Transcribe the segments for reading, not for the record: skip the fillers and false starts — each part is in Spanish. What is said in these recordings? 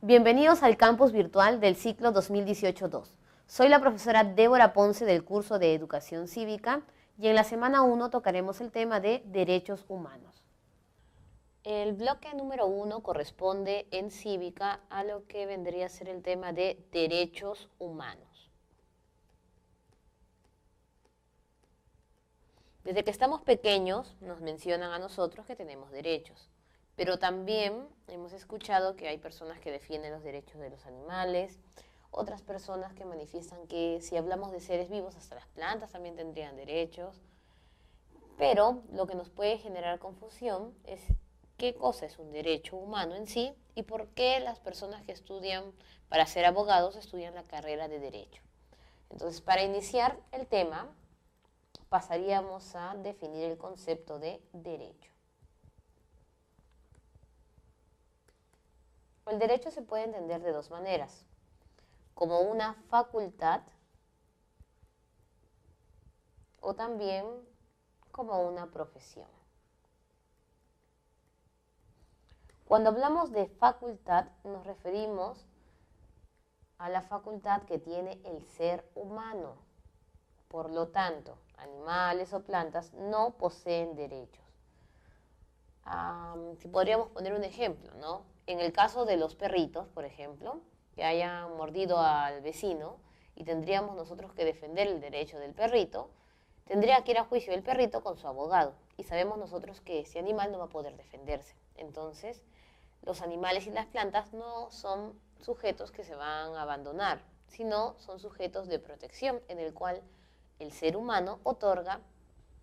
Bienvenidos al campus virtual del ciclo 2018-2. Soy la profesora Débora Ponce del curso de Educación Cívica y en la semana 1 tocaremos el tema de derechos humanos. El bloque número 1 corresponde en Cívica a lo que vendría a ser el tema de derechos humanos. Desde que estamos pequeños nos mencionan a nosotros que tenemos derechos. Pero también hemos escuchado que hay personas que defienden los derechos de los animales, otras personas que manifiestan que si hablamos de seres vivos, hasta las plantas también tendrían derechos. Pero lo que nos puede generar confusión es qué cosa es un derecho humano en sí y por qué las personas que estudian para ser abogados estudian la carrera de derecho. Entonces, para iniciar el tema, pasaríamos a definir el concepto de derecho. El derecho se puede entender de dos maneras, como una facultad o también como una profesión. Cuando hablamos de facultad nos referimos a la facultad que tiene el ser humano. Por lo tanto, animales o plantas no poseen derechos. Si podríamos poner un ejemplo, ¿no? En el caso de los perritos, por ejemplo, que hayan mordido al vecino y tendríamos nosotros que defender el derecho del perrito, tendría que ir a juicio el perrito con su abogado. Y sabemos nosotros que ese animal no va a poder defenderse. Entonces, los animales y las plantas no son sujetos que se van a abandonar, sino son sujetos de protección en el cual el ser humano otorga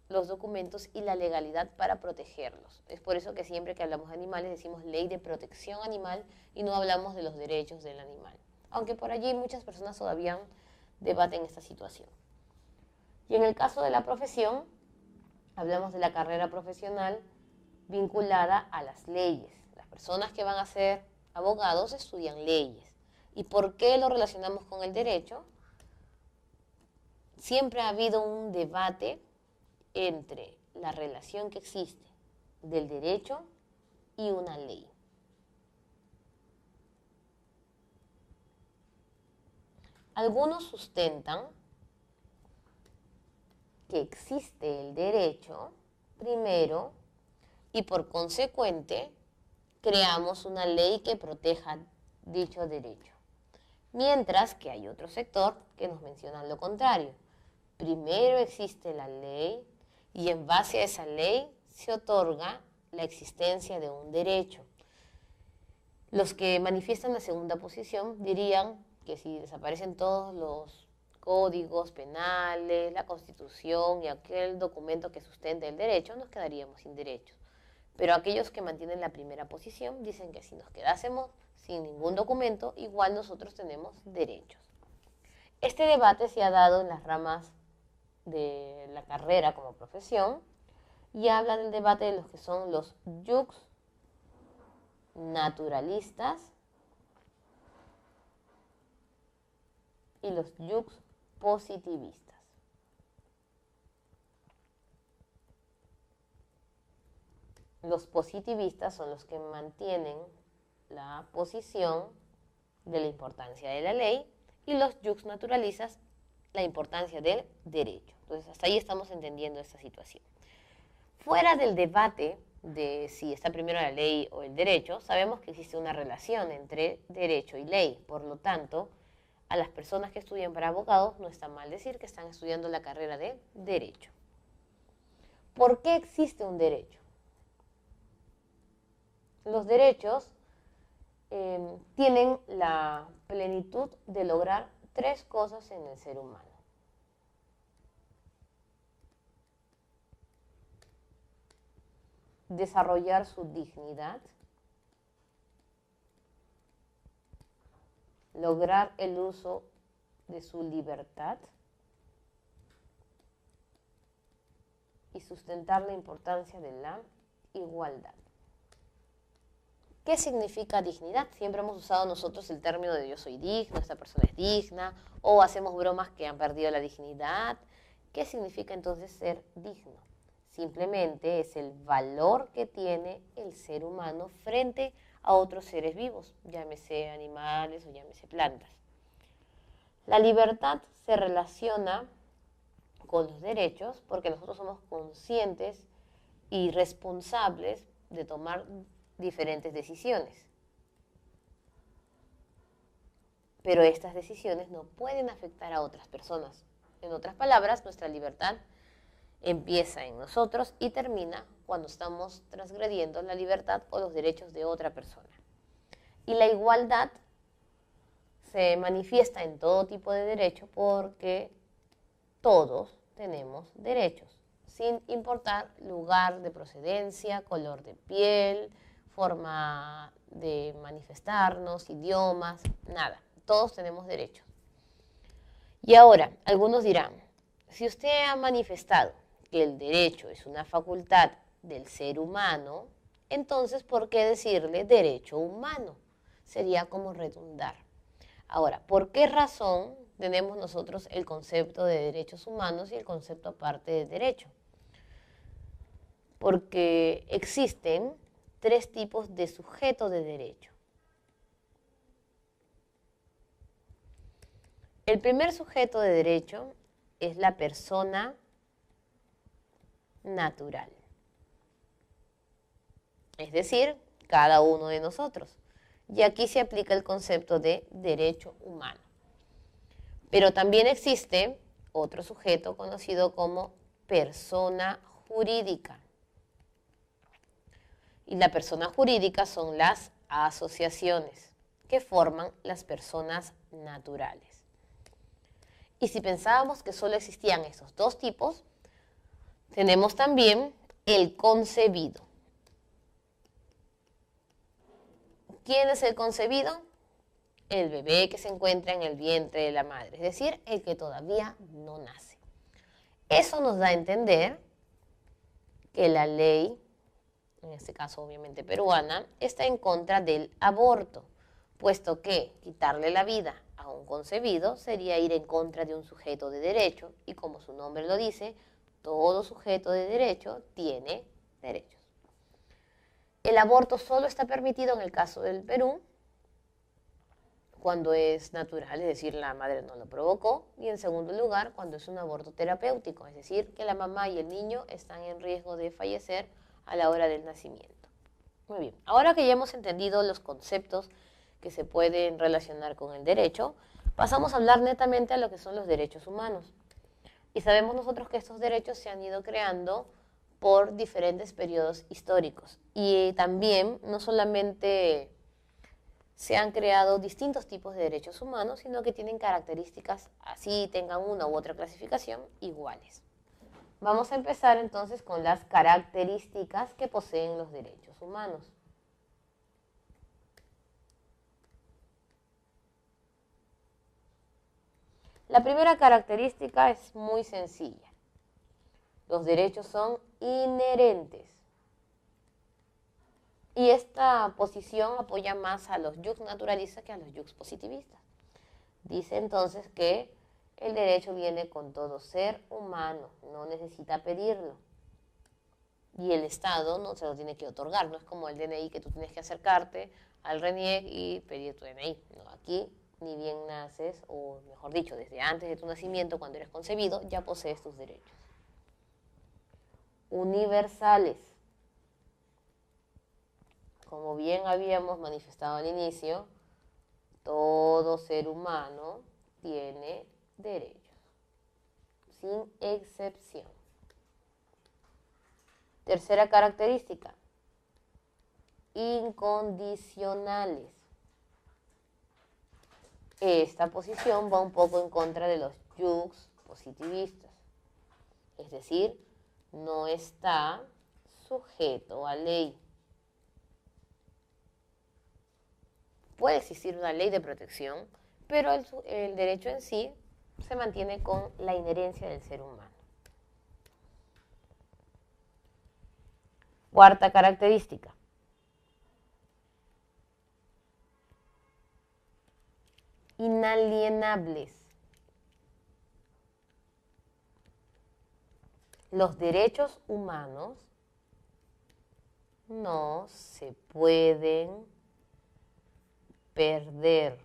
los documentos y la legalidad para protegerlos. Es por eso que siempre que hablamos de animales decimos ley de protección animal y no hablamos de los derechos del animal. Aunque por allí muchas personas todavía debaten esta situación. Y en el caso de la profesión, hablamos de la carrera profesional vinculada a las leyes. Las personas que van a ser abogados estudian leyes. ¿Y por qué lo relacionamos con el derecho? Siempre ha habido un debate entre la relación que existe del derecho y una ley. Algunos sustentan que existe el derecho primero y por consecuente creamos una ley que proteja dicho derecho. Mientras que hay otro sector que nos menciona lo contrario. Primero existe la ley y en base a esa ley se otorga la existencia de un derecho. Los que manifiestan la segunda posición dirían que si desaparecen todos los códigos penales, la Constitución y aquel documento que sustenta el derecho, nos quedaríamos sin derechos. Pero aquellos que mantienen la primera posición dicen que si nos quedásemos sin ningún documento, igual nosotros tenemos derechos. Este debate se ha dado en las ramas de la carrera como profesión y habla del debate de los que son los jus naturalistas y los jus positivistas. Los positivistas son los que mantienen la posición de la importancia de la ley y los jus naturalistas la importancia del derecho. Entonces, hasta ahí estamos entendiendo esta situación. Fuera del debate de si está primero la ley o el derecho, sabemos que existe una relación entre derecho y ley. Por lo tanto, a las personas que estudian para abogados no está mal decir que están estudiando la carrera de derecho. ¿Por qué existe un derecho? Los derechos tienen la plenitud de lograr tres cosas en el ser humano. Desarrollar su dignidad, lograr el uso de su libertad y sustentar la importancia de la igualdad. ¿Qué significa dignidad? Siempre hemos usado nosotros el término de yo soy digno, esta persona es digna, o hacemos bromas que han perdido la dignidad. ¿Qué significa entonces ser digno? Simplemente es el valor que tiene el ser humano frente a otros seres vivos, llámese animales o llámese plantas. La libertad se relaciona con los derechos porque nosotros somos conscientes y responsables de tomar diferentes decisiones. Pero estas decisiones no pueden afectar a otras personas. En otras palabras, nuestra libertad empieza en nosotros y termina cuando estamos transgrediendo la libertad o los derechos de otra persona. Y la igualdad se manifiesta en todo tipo de derecho porque todos tenemos derechos, sin importar lugar de procedencia, color de piel, forma de manifestarnos, idiomas, nada. Todos tenemos derechos. Y ahora, algunos dirán, si usted ha manifestado que el derecho es una facultad del ser humano, entonces, ¿por qué decirle derecho humano? Sería como redundar. Ahora, ¿por qué razón tenemos nosotros el concepto de derechos humanos y el concepto aparte de derecho? Porque existen tres tipos de sujeto de derecho. El primer sujeto de derecho es la persona natural. Es decir, cada uno de nosotros. Y aquí se aplica el concepto de derecho humano. Pero también existe otro sujeto conocido como persona jurídica. Y la persona jurídica son las asociaciones que forman las personas naturales. Y si pensábamos que solo existían esos dos tipos, tenemos también el concebido. ¿Quién es el concebido? El bebé que se encuentra en el vientre de la madre, es decir, el que todavía no nace. Eso nos da a entender que la ley, en este caso obviamente peruana, está en contra del aborto, puesto que quitarle la vida a un concebido sería ir en contra de un sujeto de derecho, y como su nombre lo dice, todo sujeto de derecho tiene derechos. El aborto solo está permitido en el caso del Perú, cuando es natural, es decir, la madre no lo provocó, y en segundo lugar, cuando es un aborto terapéutico, es decir, que la mamá y el niño están en riesgo de fallecer a la hora del nacimiento. Muy bien, ahora que ya hemos entendido los conceptos que se pueden relacionar con el derecho, pasamos a hablar netamente a lo que son los derechos humanos. Y sabemos nosotros que estos derechos se han ido creando por diferentes periodos históricos. Y también no solamente se han creado distintos tipos de derechos humanos, sino que tienen características, así tengan una u otra clasificación, iguales. Vamos a empezar entonces con las características que poseen los derechos humanos. La primera característica es muy sencilla. Los derechos son inherentes. Y esta posición apoya más a los jus naturalistas que a los jus positivistas. Dice entonces que el derecho viene con todo ser humano, no necesita pedirlo. Y el Estado no se lo tiene que otorgar, no es como el DNI que tú tienes que acercarte al RENIEC y pedir tu DNI. No, aquí ni bien naces, o mejor dicho, desde antes de tu nacimiento, cuando eres concebido, ya posees tus derechos. Universales. Como bien habíamos manifestado al inicio, todo ser humano tiene derechos, sin excepción. Tercera característica, incondicionales. Esta posición va un poco en contra de los jus positivistas, es decir, no está sujeto a ley. Puede existir una ley de protección, pero el derecho en sí se mantiene con la inherencia del ser humano. Cuarta característica. Inalienables. Los derechos humanos no se pueden perder,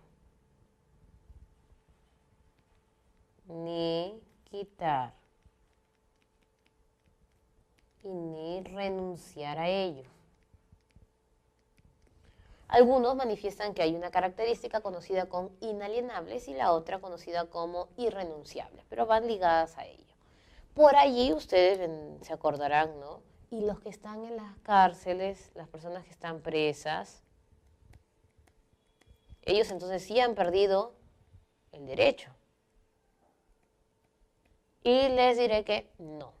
ni quitar, y ni renunciar a ello. Algunos manifiestan que hay una característica conocida como inalienables y la otra conocida como irrenunciables, pero van ligadas a ello. Por allí ustedes se acordarán, ¿no? Y los que están en las cárceles, las personas que están presas, ellos entonces sí han perdido el derecho. Y les diré que no.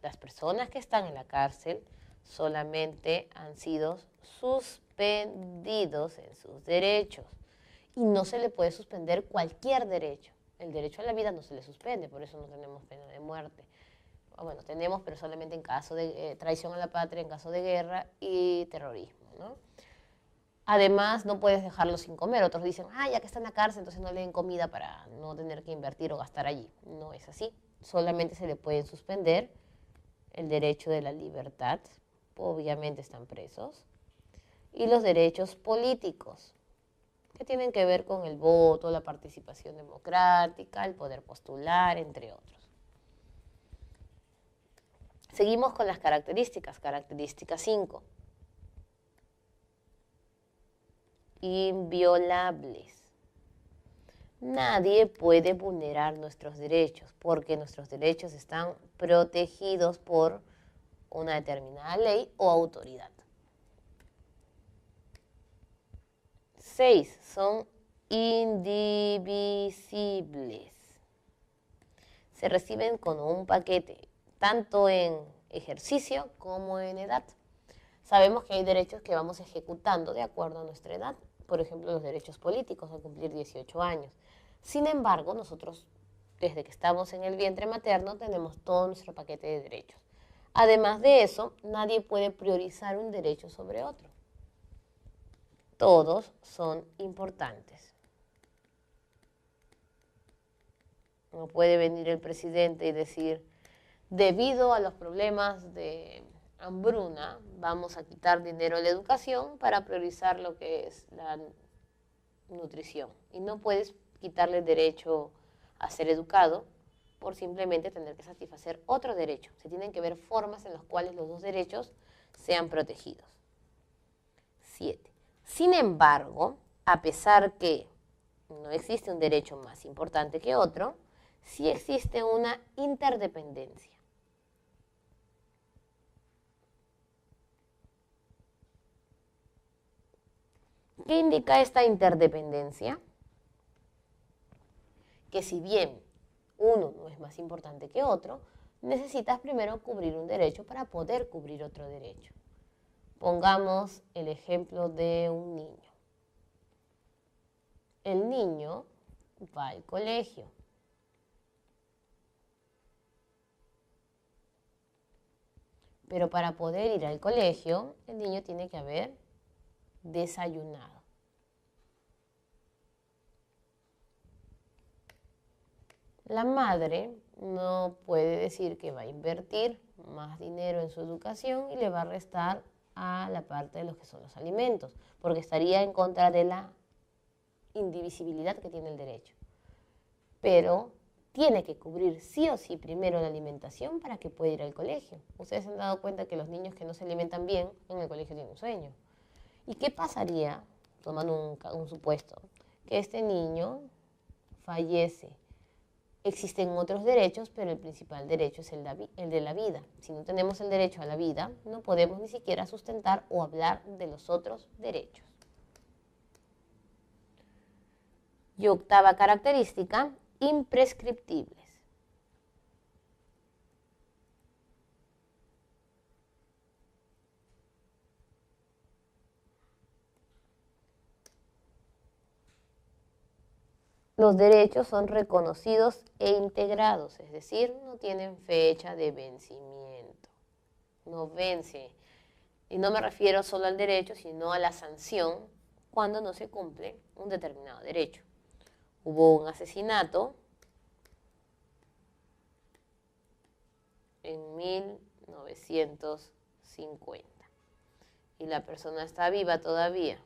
Las personas que están en la cárcel solamente han sido suspendidos en sus derechos. Y no se le puede suspender cualquier derecho. El derecho a la vida no se le suspende, por eso no tenemos pena de muerte. Bueno, tenemos, pero solamente en caso de traición a la patria, en caso de guerra y terrorismo, ¿no? Además, no puedes dejarlo sin comer. Otros dicen, ya que está en la cárcel, entonces no le den comida para no tener que invertir o gastar allí. No es así. Solamente se le pueden suspender el derecho de la libertad, obviamente están presos, y los derechos políticos, que tienen que ver con el voto, la participación democrática, el poder postular, entre otros. Seguimos con las características. Característica 5. Inviolables. Nadie puede vulnerar nuestros derechos porque nuestros derechos están protegidos por una determinada ley o autoridad. 6. Son indivisibles. Se reciben con un paquete, tanto en ejercicio como en edad. Sabemos que hay derechos que vamos ejecutando de acuerdo a nuestra edad. Por ejemplo, los derechos políticos al cumplir 18 años. Sin embargo, nosotros, desde que estamos en el vientre materno, tenemos todo nuestro paquete de derechos. Además de eso, nadie puede priorizar un derecho sobre otro. Todos son importantes. No puede venir el presidente y decir, debido a los problemas de hambruna, vamos a quitar dinero a la educación para priorizar lo que es la nutrición. Y no puedes quitarle el derecho a ser educado por simplemente tener que satisfacer otro derecho. Se tienen que ver formas en las cuales los dos derechos sean protegidos. 7. Sin embargo, a pesar que no existe un derecho más importante que otro, sí existe una interdependencia. ¿Qué indica esta interdependencia? Que si bien uno no es más importante que otro, necesitas primero cubrir un derecho para poder cubrir otro derecho. Pongamos el ejemplo de un niño. El niño va al colegio. Pero para poder ir al colegio, el niño tiene que haber desayunado. La madre no puede decir que va a invertir más dinero en su educación y le va a restar a la parte de los que son los alimentos, porque estaría en contra de la indivisibilidad que tiene el derecho. Pero tiene que cubrir sí o sí primero la alimentación para que pueda ir al colegio. Ustedes se han dado cuenta que los niños que no se alimentan bien en el colegio tienen sueño. ¿Y qué pasaría, tomando un supuesto, que este niño fallece? Existen otros derechos, pero el principal derecho es el de la vida. Si no tenemos el derecho a la vida, no podemos ni siquiera sustentar o hablar de los otros derechos. Y octava característica, imprescriptibles. Los derechos son reconocidos e integrados, es decir, no tienen fecha de vencimiento. No vence. Y no me refiero solo al derecho, sino a la sanción cuando no se cumple un determinado derecho. Hubo un asesinato en 1950 y la persona está viva todavía.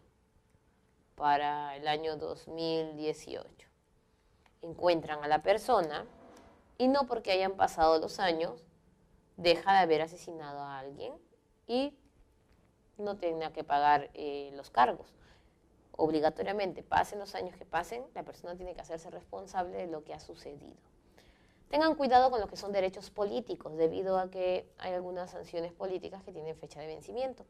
para el año 2018. Encuentran a la persona y no porque hayan pasado los años deja de haber asesinado a alguien y no tenga que pagar los cargos. Obligatoriamente, pasen los años que pasen, la persona tiene que hacerse responsable de lo que ha sucedido. Tengan cuidado con lo que son derechos políticos, debido a que hay algunas sanciones políticas que tienen fecha de vencimiento.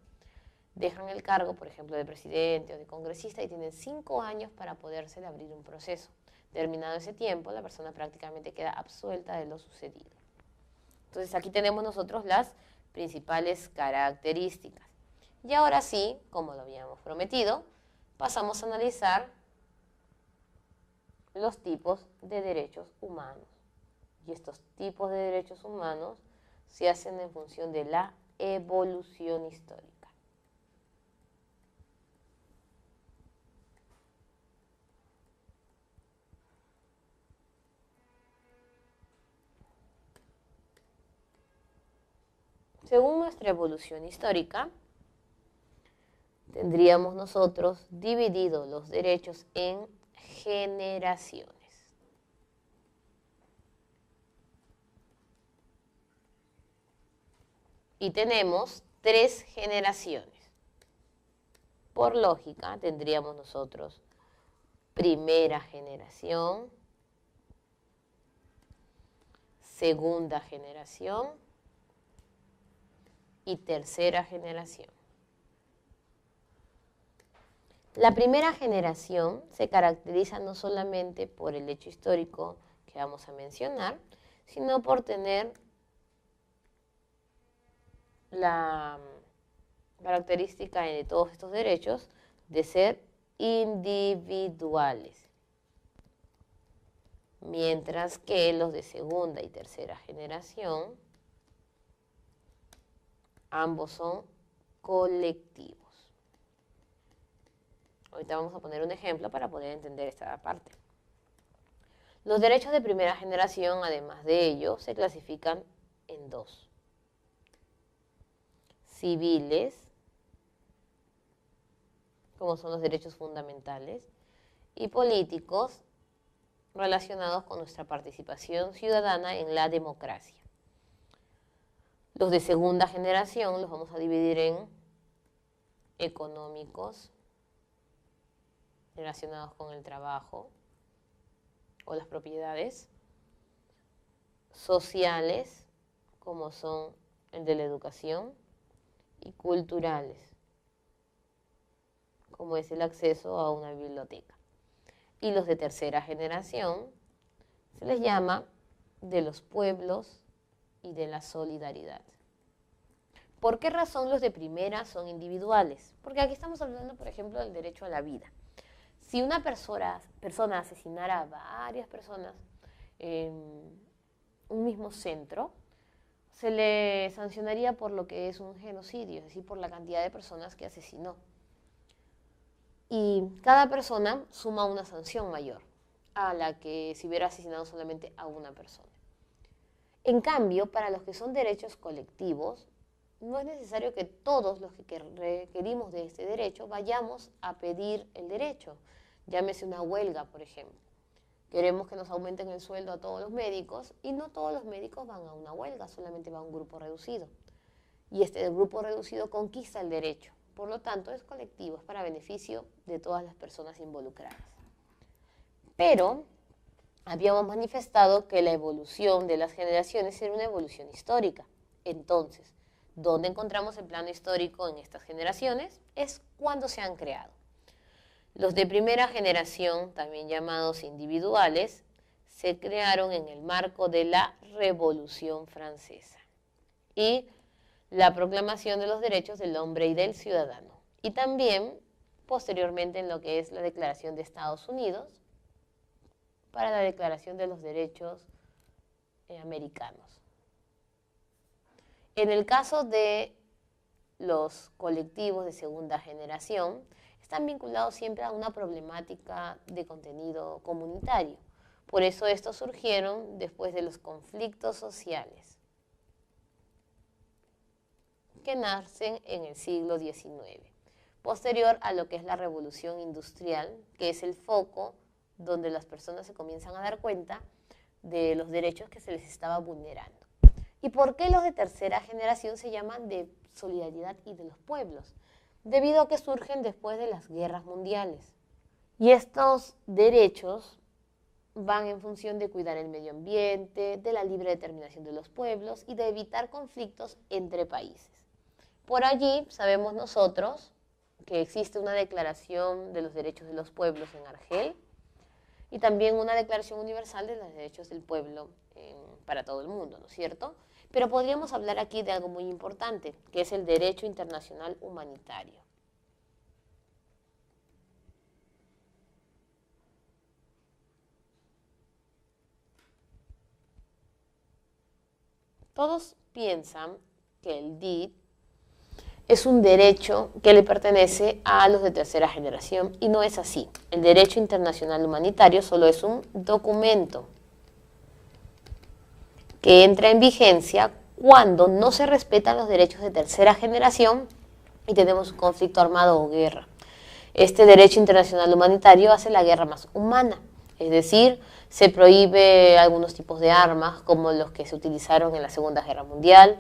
Dejan el cargo, por ejemplo, de presidente o de congresista y tienen 5 años para poderse abrir un proceso. Terminado ese tiempo, la persona prácticamente queda absuelta de lo sucedido. Entonces aquí tenemos nosotros las principales características. Y ahora sí, como lo habíamos prometido, pasamos a analizar los tipos de derechos humanos. Y estos tipos de derechos humanos se hacen en función de la evolución histórica. Según nuestra evolución histórica, tendríamos nosotros dividido los derechos en generaciones. Y tenemos 3 generaciones. Por lógica, tendríamos nosotros primera generación, segunda generación y tercera generación. La primera generación se caracteriza no solamente por el hecho histórico que vamos a mencionar, sino por tener la característica de todos estos derechos de ser individuales, mientras que los de segunda y tercera generación, ambos son colectivos. Ahorita vamos a poner un ejemplo para poder entender esta parte. Los derechos de primera generación, además de ello, se clasifican en 2. Civiles, como son los derechos fundamentales, y políticos, relacionados con nuestra participación ciudadana en la democracia. Los de segunda generación los vamos a dividir en económicos, relacionados con el trabajo o las propiedades, sociales, como son el de la educación, y culturales, como es el acceso a una biblioteca. Y los de tercera generación se les llama de los pueblos y de la solidaridad. ¿Por qué razón los de primera son individuales? Porque aquí estamos hablando, por ejemplo, del derecho a la vida. Si una persona asesinara a varias personas en un mismo centro, se le sancionaría por lo que es un genocidio, es decir, por la cantidad de personas que asesinó. Y cada persona suma una sanción mayor a la que si hubiera asesinado solamente a una persona. En cambio, para los que son derechos colectivos, no es necesario que todos los que requerimos de este derecho vayamos a pedir el derecho. Llámese una huelga, por ejemplo. Queremos que nos aumenten el sueldo a todos los médicos y no todos los médicos van a una huelga, solamente va un grupo reducido. Y este grupo reducido conquista el derecho. Por lo tanto, es colectivo, es para beneficio de todas las personas involucradas. Pero habíamos manifestado que la evolución de las generaciones era una evolución histórica. Entonces, ¿dónde encontramos el plano histórico en estas generaciones? Es cuando se han creado. Los de primera generación, también llamados individuales, se crearon en el marco de la Revolución Francesa y la proclamación de los derechos del hombre y del ciudadano. Y también, posteriormente, en lo que es la Declaración de Estados Unidos, para la Declaración de los Derechos Americanos. En el caso de los colectivos de segunda generación, están vinculados siempre a una problemática de contenido comunitario. Por eso estos surgieron después de los conflictos sociales que nacen en el siglo XIX. posterior a lo que es la revolución industrial, que es el foco donde las personas se comienzan a dar cuenta de los derechos que se les estaba vulnerando. ¿Y por qué los de tercera generación se llaman de solidaridad y de los pueblos? Debido a que surgen después de las guerras mundiales. Y estos derechos van en función de cuidar el medio ambiente, de la libre determinación de los pueblos y de evitar conflictos entre países. Por allí sabemos nosotros que existe una declaración de los derechos de los pueblos en Argel y también una declaración universal de los derechos del pueblo para todo el mundo, ¿no es cierto? Pero podríamos hablar aquí de algo muy importante, que es el derecho internacional humanitario. Todos piensan que el DIT es un derecho que le pertenece a los de tercera generación y no es así. El derecho internacional humanitario solo es un documento que entra en vigencia cuando no se respetan los derechos de tercera generación y tenemos un conflicto armado o guerra. Este derecho internacional humanitario hace la guerra más humana, es decir, se prohíbe algunos tipos de armas como los que se utilizaron en la Segunda Guerra Mundial.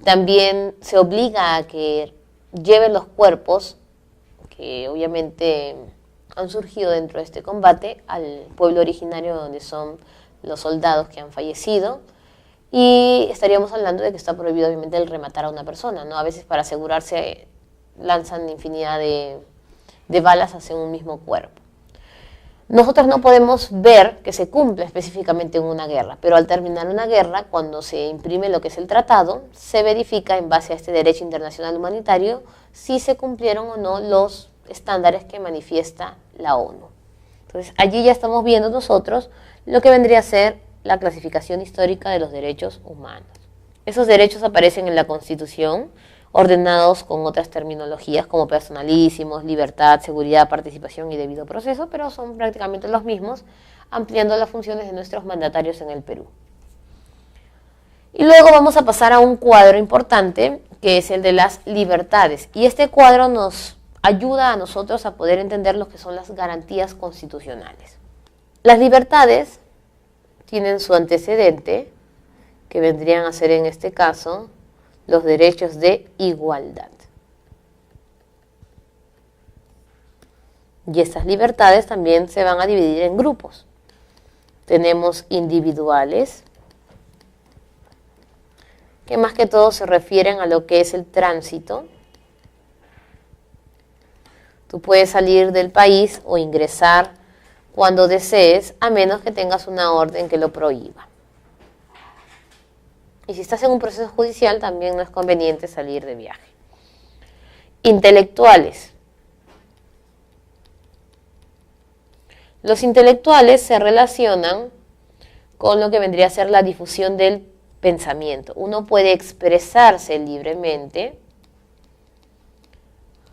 También se obliga a que lleven los cuerpos que obviamente han surgido dentro de este combate al pueblo originario donde son los soldados que han fallecido. Y estaríamos hablando de que está prohibido obviamente el rematar a una persona, ¿no? A veces para asegurarse lanzan infinidad de balas hacia un mismo cuerpo. Nosotros no podemos ver que se cumple específicamente en una guerra, pero al terminar una guerra, cuando se imprime lo que es el tratado, se verifica en base a este derecho internacional humanitario si se cumplieron o no los estándares que manifiesta la ONU. Entonces, allí ya estamos viendo nosotros lo que vendría a ser la clasificación histórica de los derechos humanos. Esos derechos aparecen en la Constitución, ordenados con otras terminologías como personalísimos, libertad, seguridad, participación y debido proceso, pero son prácticamente los mismos, ampliando las funciones de nuestros mandatarios en el Perú. Y luego vamos a pasar a un cuadro importante, que es el de las libertades. Y este cuadro nos ayuda a nosotros a poder entender lo que son las garantías constitucionales. Las libertades tienen su antecedente, que vendrían a ser en este caso los derechos de igualdad. Y estas libertades también se van a dividir en grupos. Tenemos individuales, que más que todo se refieren a lo que es el tránsito. Tú puedes salir del país o ingresar cuando desees, a menos que tengas una orden que lo prohíba. Y si estás en un proceso judicial, también no es conveniente salir de viaje. Intelectuales. Los intelectuales se relacionan con lo que vendría a ser la difusión del pensamiento. Uno puede expresarse libremente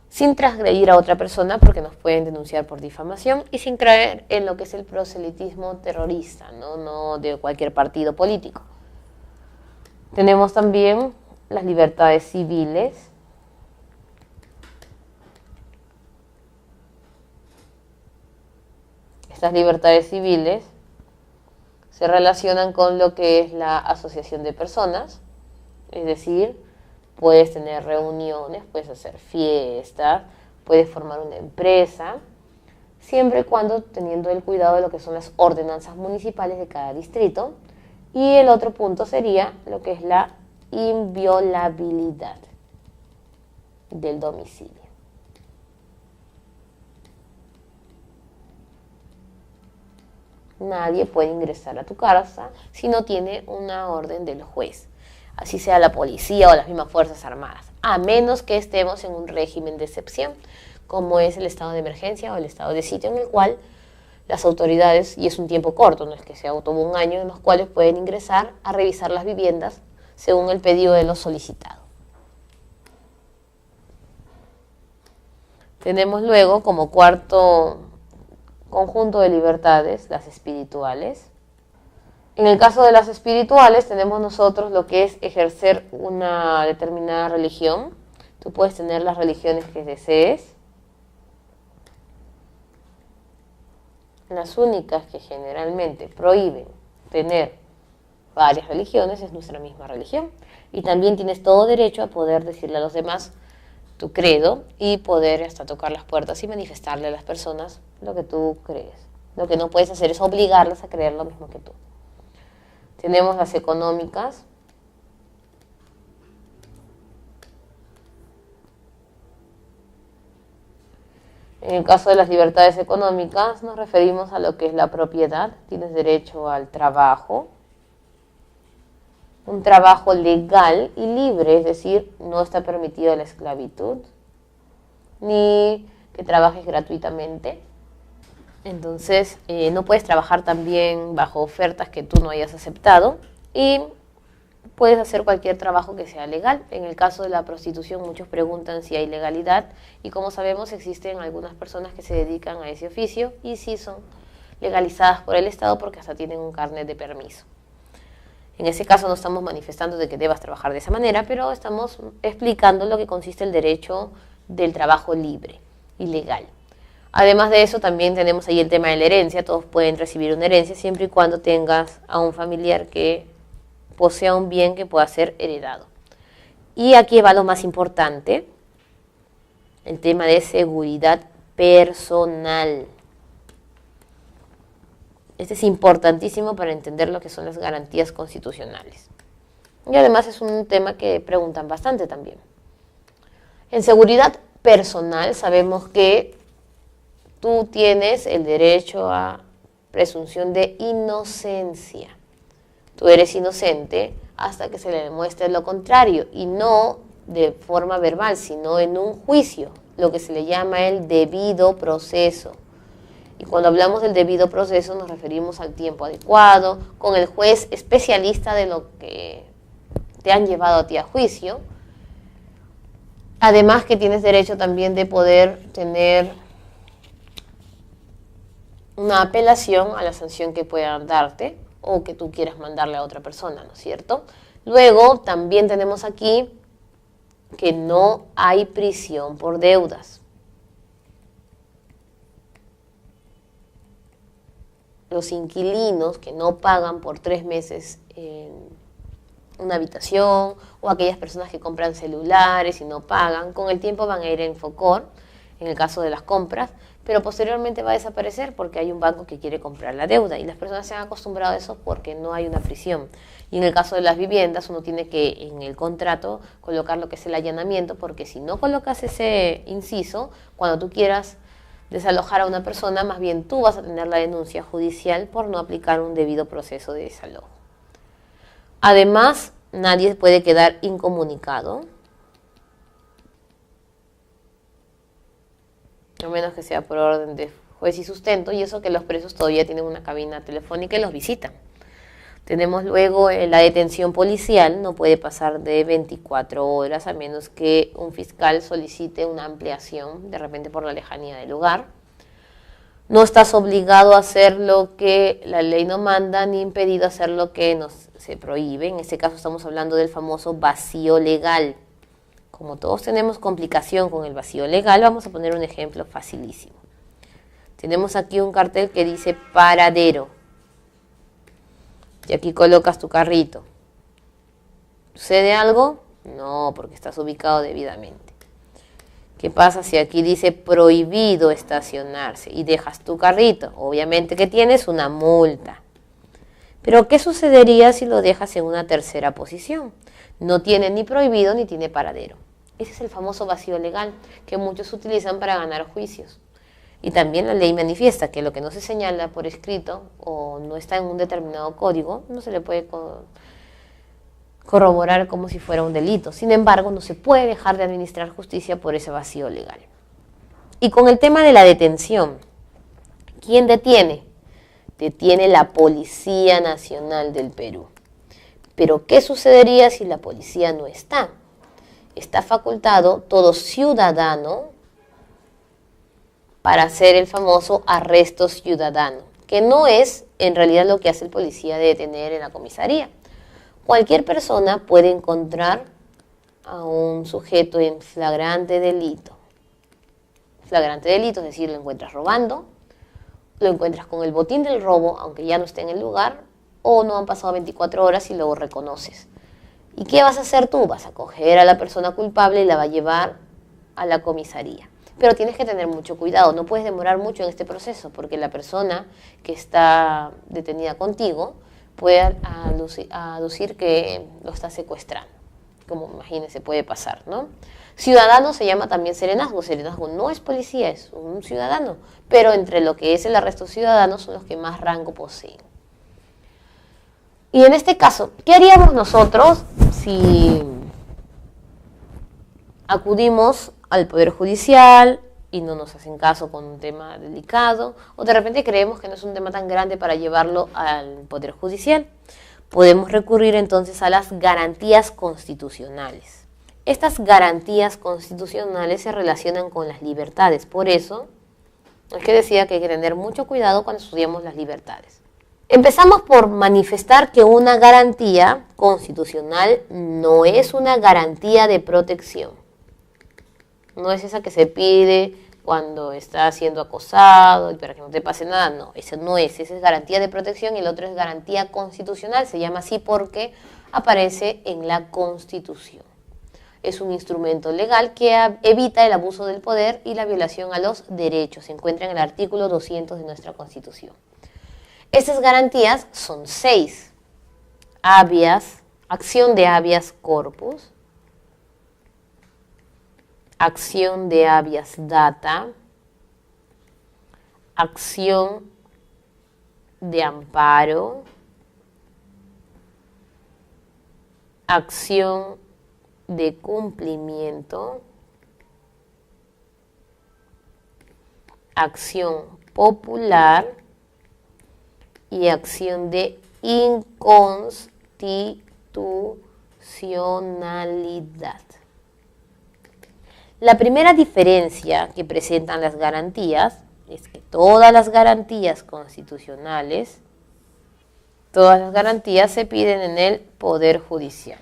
sin transgredir a otra persona porque nos pueden denunciar por difamación y sin caer en lo que es el proselitismo terrorista, no de cualquier partido político. Tenemos también las libertades civiles. Estas libertades civiles se relacionan con lo que es la asociación de personas, es decir, puedes tener reuniones, puedes hacer fiestas, puedes formar una empresa, siempre y cuando teniendo el cuidado de lo que son las ordenanzas municipales de cada distrito. Y el otro punto sería lo que es la inviolabilidad del domicilio. Nadie puede ingresar a tu casa si no tiene una orden del juez, así sea la policía o las mismas Fuerzas Armadas, a menos que estemos en un régimen de excepción, como es el estado de emergencia o el estado de sitio, en el cual las autoridades, y es un tiempo corto, no es que sea todo un año, en los cuales pueden ingresar a revisar las viviendas según el pedido de lo solicitado. Tenemos luego como cuarto conjunto de libertades las espirituales. En el caso de las espirituales tenemos nosotros lo que es ejercer una determinada religión. Tú puedes tener las religiones que desees. Las únicas que generalmente prohíben tener varias religiones es nuestra misma religión. Y también tienes todo derecho a poder decirle a los demás tu credo y poder hasta tocar las puertas y manifestarle a las personas lo que tú crees. Lo que no puedes hacer es obligarlas a creer lo mismo que tú. Tenemos las económicas. En el caso de las libertades económicas nos referimos a lo que es la propiedad. Tienes derecho al trabajo, un trabajo legal y libre, es decir, no está permitida la esclavitud, ni que trabajes gratuitamente. Entonces, no puedes trabajar también bajo ofertas que tú no hayas aceptado y puedes hacer cualquier trabajo que sea legal. En el caso de la prostitución, muchos preguntan si hay legalidad y como sabemos existen algunas personas que se dedican a ese oficio y sí son legalizadas por el Estado porque hasta tienen un carnet de permiso. En ese caso no estamos manifestando de que debas trabajar de esa manera, pero estamos explicando lo que consiste el derecho del trabajo libre y legal. Además de eso, también tenemos ahí el tema de la herencia. Todos pueden recibir una herencia siempre y cuando tengas a un familiar que posea un bien que pueda ser heredado. Y aquí va lo más importante, el tema de seguridad personal. Este es importantísimo para entender lo que son las garantías constitucionales. Y además es un tema que preguntan bastante también. En seguridad personal sabemos que tú tienes el derecho a presunción de inocencia. Tú eres inocente hasta que se le demuestre lo contrario, y no de forma verbal, sino en un juicio, lo que se le llama el debido proceso. Y cuando hablamos del debido proceso nos referimos al tiempo adecuado, con el juez especialista de lo que te han llevado a ti a juicio. Además que tienes derecho también de poder tener una apelación a la sanción que puedan darte o que tú quieras mandarle a otra persona, ¿no es cierto? Luego también tenemos aquí que no hay prisión por deudas. Los inquilinos que no pagan por 3 meses en una habitación, o aquellas personas que compran celulares y no pagan, con el tiempo van a ir en FOCOR, en el caso de las compras, pero posteriormente va a desaparecer porque hay un banco que quiere comprar la deuda y las personas se han acostumbrado a eso porque no hay una prisión. Y en el caso de las viviendas uno tiene que en el contrato colocar lo que es el allanamiento, porque si no colocas ese inciso, cuando tú quieras desalojar a una persona, más bien tú vas a tener la denuncia judicial por no aplicar un debido proceso de desalojo. Además, nadie puede quedar incomunicado, a menos que sea por orden de juez y sustento, y eso que los presos todavía tienen una cabina telefónica y los visitan. Tenemos luego la detención policial, no puede pasar de 24 horas a menos que un fiscal solicite una ampliación, de repente por la lejanía del lugar. No estás obligado a hacer lo que la ley no manda, ni impedido hacer lo que se prohíbe. En este caso estamos hablando del famoso vacío legal. Como todos tenemos complicación con el vacío legal, vamos a poner un ejemplo facilísimo. Tenemos aquí un cartel que dice paradero. Y aquí colocas tu carrito. ¿Sucede algo? No, porque estás ubicado debidamente. ¿Qué pasa si aquí dice prohibido estacionarse y dejas tu carrito? Obviamente que tienes una multa. Pero ¿qué sucedería si lo dejas en una tercera posición? No tiene ni prohibido ni tiene paradero. Ese es el famoso vacío legal que muchos utilizan para ganar juicios. Y también la ley manifiesta que lo que no se señala por escrito o no está en un determinado código, no se le puede corroborar como si fuera un delito. Sin embargo, no se puede dejar de administrar justicia por ese vacío legal. Y con el tema de la detención, ¿quién detiene? Detiene la Policía Nacional del Perú. Pero ¿qué sucedería si la policía no está? Está facultado todo ciudadano para hacer el famoso arresto ciudadano, que no es en realidad lo que hace el policía de detener en la comisaría. Cualquier persona puede encontrar a un sujeto en flagrante delito. Flagrante delito, es decir, lo encuentras robando, lo encuentras con el botín del robo, aunque ya no esté en el lugar, o no han pasado 24 horas y lo reconoces. ¿Y qué vas a hacer tú? Vas a coger a la persona culpable y la va a llevar a la comisaría. Pero tienes que tener mucho cuidado, no puedes demorar mucho en este proceso, porque la persona que está detenida contigo puede aducir que lo está secuestrando, como imagínense puede pasar, ¿no? Ciudadano se llama también serenazgo. Serenazgo no es policía, es un ciudadano, pero entre lo que es el arresto ciudadano son los que más rango poseen. Y en este caso, ¿qué haríamos nosotros si acudimos al Poder Judicial y no nos hacen caso con un tema delicado, o de repente creemos que no es un tema tan grande para llevarlo al Poder Judicial? Podemos recurrir entonces a las garantías constitucionales. Estas garantías constitucionales se relacionan con las libertades, por eso es que decía que hay que tener mucho cuidado cuando estudiamos las libertades. Empezamos por manifestar que una garantía constitucional no es una garantía de protección. No es esa que se pide cuando está siendo acosado y para que no te pase nada. No, eso no es. Esa es garantía de protección y el otro es garantía constitucional. Se llama así porque aparece en la Constitución. Es un instrumento legal que evita el abuso del poder y la violación a los derechos. Se encuentra en el artículo 200 de nuestra Constitución. Estas garantías son 6. Acción de habeas corpus, acción de habeas data, acción de amparo, acción de cumplimiento, acción popular y acción de inconstitucionalidad. La primera diferencia que presentan las garantías es que todas las garantías constitucionales, todas las garantías se piden en el Poder Judicial.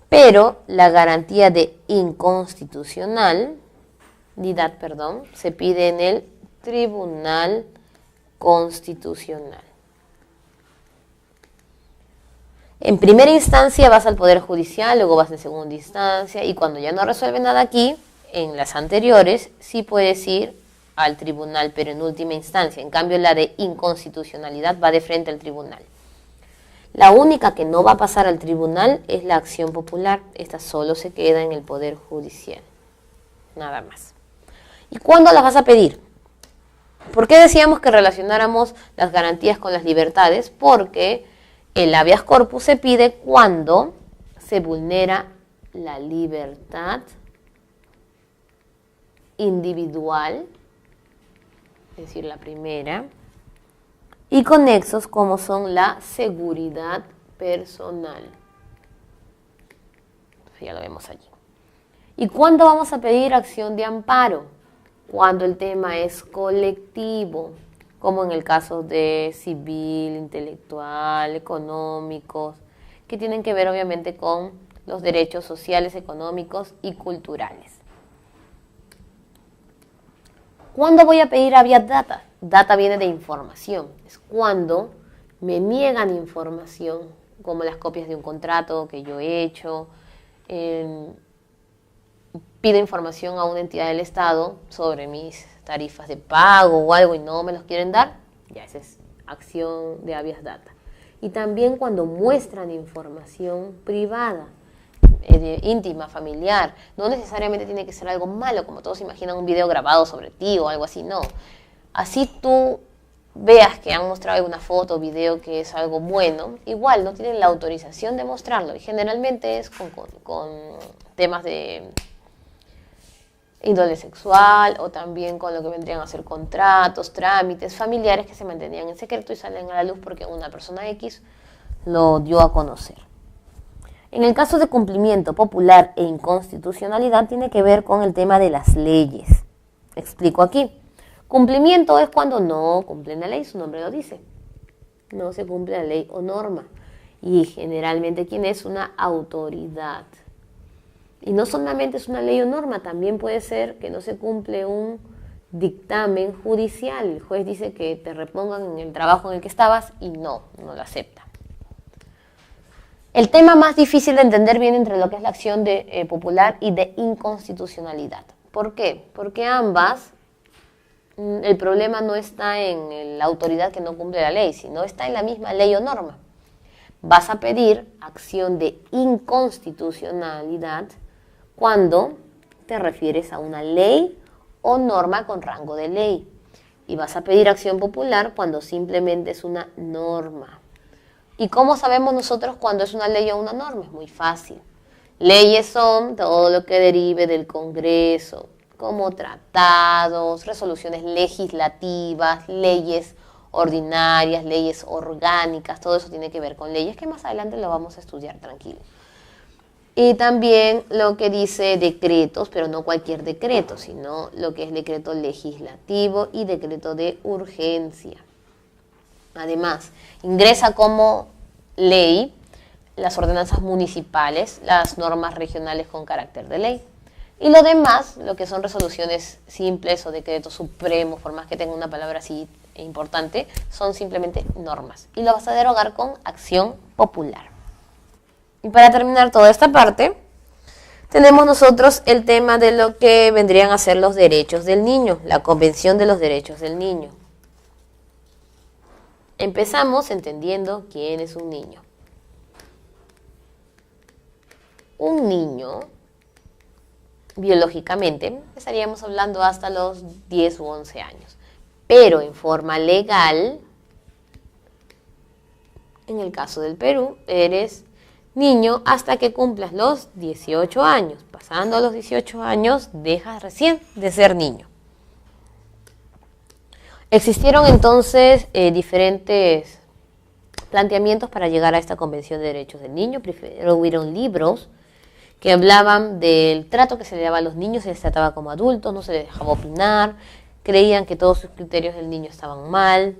Pero la garantía de inconstitucionalidad, se pide en el Tribunal Constitucional. En primera instancia vas al Poder Judicial, luego vas en segunda instancia y cuando ya no resuelve nada aquí, en las anteriores sí puedes ir al tribunal, pero en última instancia. En cambio la de inconstitucionalidad va de frente al tribunal. La única que no va a pasar al tribunal es la acción popular. Esta solo se queda en el Poder Judicial. Nada más. ¿Y cuándo las vas a pedir? ¿Por qué decíamos que relacionáramos las garantías con las libertades? Porque el habeas corpus se pide cuando se vulnera la libertad individual, es decir, la primera, y con nexos como son la seguridad personal. Ya lo vemos allí. ¿Y cuándo vamos a pedir acción de amparo? Cuando el tema es colectivo, como en el caso de civil, intelectual, económicos, que tienen que ver obviamente con los derechos sociales, económicos y culturales. ¿Cuándo voy a pedir habeas data? Data viene de información, es cuando me niegan información, como las copias de un contrato que yo he hecho, pido información a una entidad del Estado sobre mis tarifas de pago o algo y no me los quieren dar, ya esa es acción de habeas data. Y también cuando muestran información privada, íntima, familiar, no necesariamente tiene que ser algo malo, como todos imaginan un video grabado sobre ti o algo así, no. Así tú veas que han mostrado alguna foto o video que es algo bueno, igual no tienen la autorización de mostrarlo y generalmente es con temas de índole sexual o también con lo que vendrían a ser contratos, trámites familiares que se mantenían en secreto y salen a la luz porque una persona X lo dio a conocer. En el caso de cumplimiento popular e inconstitucionalidad tiene que ver con el tema de las leyes. Explico aquí. Cumplimiento es cuando no cumplen la ley, su nombre lo dice. No se cumple la ley o norma. Y generalmente, ¿quién es? Una autoridad. Y no solamente es una ley o norma, también puede ser que no se cumple un dictamen judicial. El juez dice que te repongan en el trabajo en el que estabas y no lo acepta. El tema más difícil de entender viene entre lo que es la acción popular y de inconstitucionalidad. ¿Por qué? Porque ambas, el problema no está en la autoridad que no cumple la ley, sino está en la misma ley o norma. Vas a pedir acción de inconstitucionalidad cuando te refieres a una ley o norma con rango de ley. Y vas a pedir acción popular cuando simplemente es una norma. ¿Y cómo sabemos nosotros cuando es una ley o una norma? Es muy fácil. Leyes son todo lo que derive del Congreso, como tratados, resoluciones legislativas, leyes ordinarias, leyes orgánicas, todo eso tiene que ver con leyes que más adelante lo vamos a estudiar tranquilo. Y también lo que dice decretos, pero no cualquier decreto, sino lo que es decreto legislativo y decreto de urgencia. Además, ingresa como ley las ordenanzas municipales, las normas regionales con carácter de ley. Y lo demás, lo que son resoluciones simples o decretos supremos, por más que tenga una palabra así importante, son simplemente normas. Y lo vas a derogar con acción popular. Y para terminar toda esta parte, tenemos nosotros el tema de lo que vendrían a ser los derechos del niño, la Convención de los Derechos del Niño. Empezamos entendiendo quién es un niño. Un niño, biológicamente, estaríamos hablando hasta los 10 u 11 años. Pero en forma legal, en el caso del Perú, eres niño hasta que cumplas los 18 años. Pasando los 18 años, dejas recién de ser niño. Existieron entonces diferentes planteamientos para llegar a esta Convención de Derechos del Niño. Primero hubieron libros que hablaban del trato que se le daba a los niños, se les trataba como adultos, no se les dejaba opinar, creían que todos sus criterios del niño estaban mal,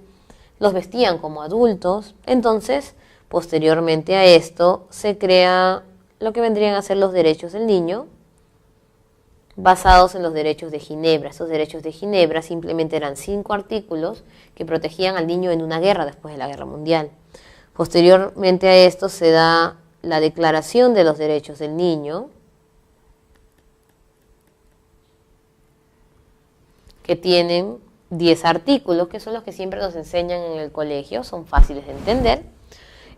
los vestían como adultos. Entonces, posteriormente a esto, se crea lo que vendrían a ser los derechos del niño, basados en los derechos de Ginebra. Estos derechos de Ginebra simplemente eran 5 artículos que protegían al niño en una guerra después de la Guerra Mundial. Posteriormente a esto se da la Declaración de los Derechos del Niño, que tienen 10 artículos, que son los que siempre nos enseñan en el colegio, son fáciles de entender.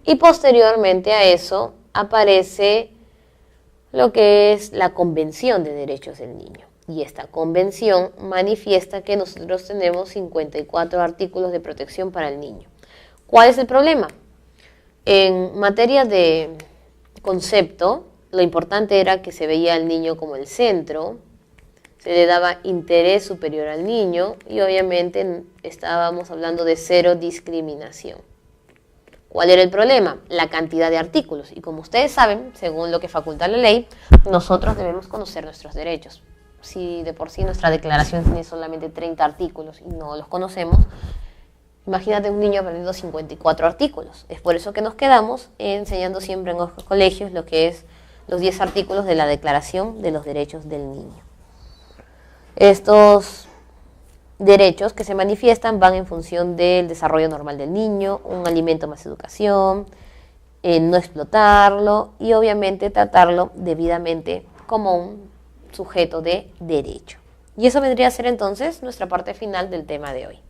Y posteriormente a eso aparece lo que es la Convención de Derechos del Niño. Y esta convención manifiesta que nosotros tenemos 54 artículos de protección para el niño. ¿Cuál es el problema? En materia de concepto, lo importante era que se veía al niño como el centro, se le daba interés superior al niño y obviamente estábamos hablando de cero discriminación. ¿Cuál era el problema? La cantidad de artículos. Y como ustedes saben, según lo que faculta la ley, nosotros debemos conocer nuestros derechos. Si de por sí nuestra declaración tiene solamente 30 artículos y no los conocemos, imagínate un niño aprendiendo 54 artículos. Es por eso que nos quedamos enseñando siempre en los colegios lo que es los 10 artículos de la Declaración de los Derechos del Niño. Estos derechos que se manifiestan van en función del desarrollo normal del niño, un alimento más educación, no explotarlo y obviamente tratarlo debidamente como un sujeto de derecho. Y eso vendría a ser entonces nuestra parte final del tema de hoy.